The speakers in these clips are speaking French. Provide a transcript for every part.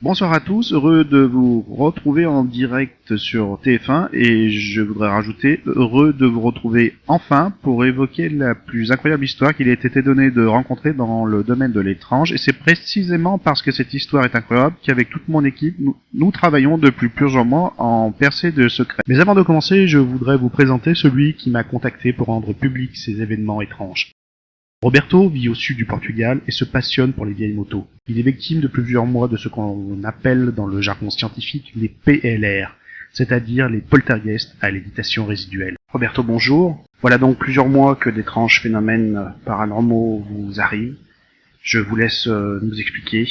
Bonsoir à tous, heureux de vous retrouver en direct sur TF1 et je voudrais rajouter heureux de vous retrouver enfin pour évoquer la plus incroyable histoire qu'il ait été donné de rencontrer dans le domaine de l'étrange, et c'est précisément parce que cette histoire est incroyable qu'avec toute mon équipe nous travaillons depuis plusieurs mois en percée de secrets. Mais avant de commencer, je voudrais vous présenter celui qui m'a contacté pour rendre public ces événements étranges. Roberto vit au sud du Portugal et se passionne pour les vieilles motos. Il est victime de plusieurs mois de ce qu'on appelle dans le jargon scientifique les PLR, c'est-à-dire les poltergeists à lévitation résiduelle. Roberto, bonjour. Voilà donc plusieurs mois que d'étranges phénomènes paranormaux vous arrivent. Je vous laisse nous expliquer.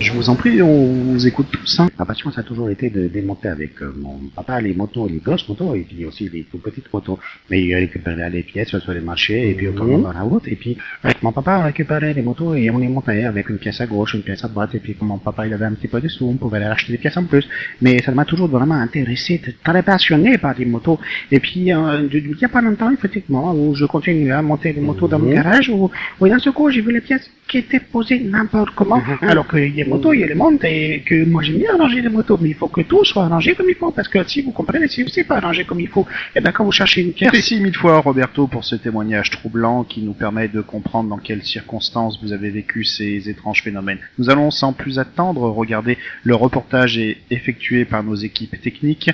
Je vous en prie, on vous écoute tous. Ma passion, ça a toujours été de démonter avec mon papa les motos, les grosses motos, et puis aussi les tout petites motos. Mais il récupérait les pièces sur les marchés, et puis autrement dans la route. Et puis, avec mon papa, on récupérait les motos, et on les montait avec une pièce à gauche, une pièce à droite. Et puis, comme mon papa, il avait un petit peu de sous, on pouvait aller acheter des pièces en plus. Mais ça m'a toujours vraiment intéressé, très passionné par les motos. Et puis, il n'y a pas longtemps, effectivement, où je continuais à monter les motos dans mon garage, où d'un seul coup, j'ai vu les pièces qui étaient posées n'importe comment, alors qu'il y a motos, il y a les montres, et que moi j'aime bien arranger les motos, mais il faut que tout soit arrangé comme il faut, parce que si vous comprenez, si vous savez pas arranger comme il faut, et ben quand vous cherchez une pièce... Merci mille fois Roberto pour ce témoignage troublant qui nous permet de comprendre dans quelles circonstances vous avez vécu ces étranges phénomènes. Nous allons sans plus attendre regarder le reportage effectué par nos équipes techniques.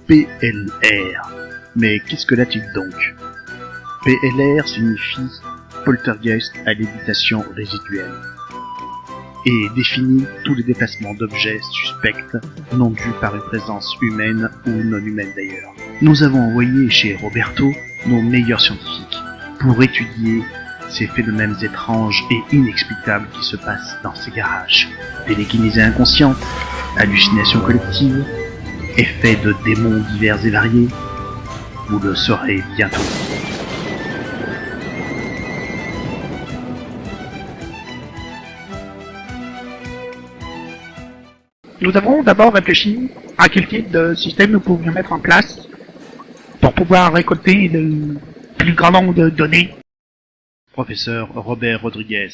PLR. Mais qu'est-ce que là-t-il donc? PLR signifie poltergeist à lévitation résiduelle et définit tous les déplacements d'objets suspects non dus par une présence humaine ou non humaine d'ailleurs. Nous avons envoyé chez Roberto nos meilleurs scientifiques pour étudier ces phénomènes étranges et inexplicables qui se passent dans ces garages. Télékinésie inconsciente, hallucinations collectives, effets de démons divers et variés, vous le saurez bientôt. Nous avons d'abord réfléchi à quel type de système nous pouvions mettre en place pour pouvoir récolter le plus grand nombre de données. Professeur Robert Rodriguez,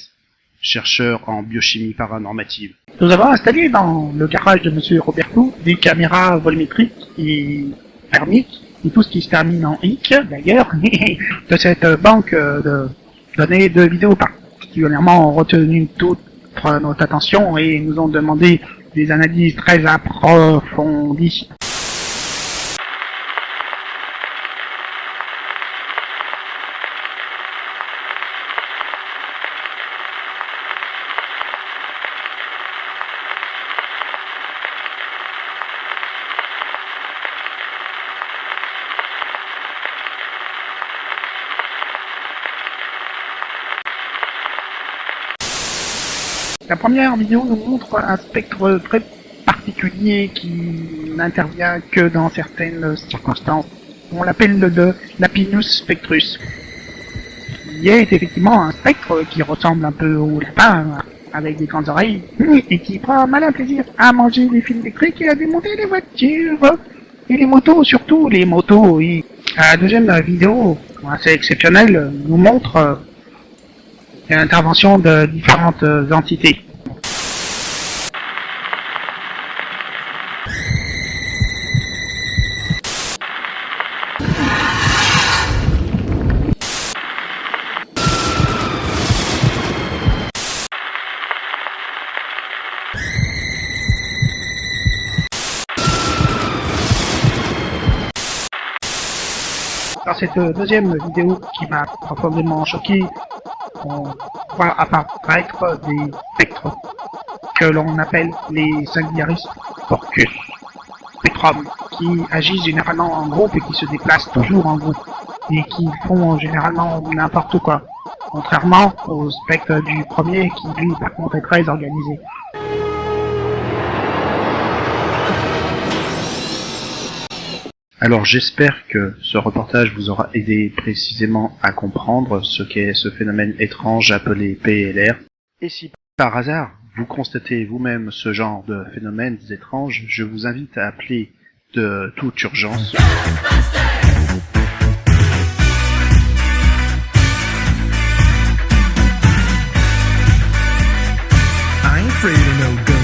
chercheur en biochimie paranormative. Nous avons installé dans le garage de Monsieur Roberto des caméras volumétriques et thermiques et tout ce qui se termine en IC, d'ailleurs, de cette banque de données de vidéos particulièrement ont retenu toute notre attention et nous ont demandé des analyses très approfondies. La première vidéo nous montre un spectre très particulier qui n'intervient que dans certaines circonstances. On l'appelle le Lapinus spectrus. Il est effectivement un spectre qui ressemble un peu au lapin, avec des grandes oreilles, et qui prend un malin plaisir à manger des fils électriques et à démonter les voitures. Et les motos, surtout les motos, oui. La deuxième vidéo, assez exceptionnelle, nous montre l'intervention de différentes entités. Dans cette deuxième vidéo qui m'a profondément choqué, on voit apparaître des spectres que l'on appelle les Sanguinaris Porcus Spectrum, qui agissent généralement en groupe et qui se déplacent toujours en groupe, et qui font généralement n'importe quoi, contrairement au spectre du premier qui lui par contre est très organisé. Alors j'espère que ce reportage vous aura aidé précisément à comprendre ce qu'est ce phénomène étrange appelé PLR. Et si par hasard vous constatez vous-même ce genre de phénomènes étranges, je vous invite à appeler de toute urgence I ain't afraid of no ghost.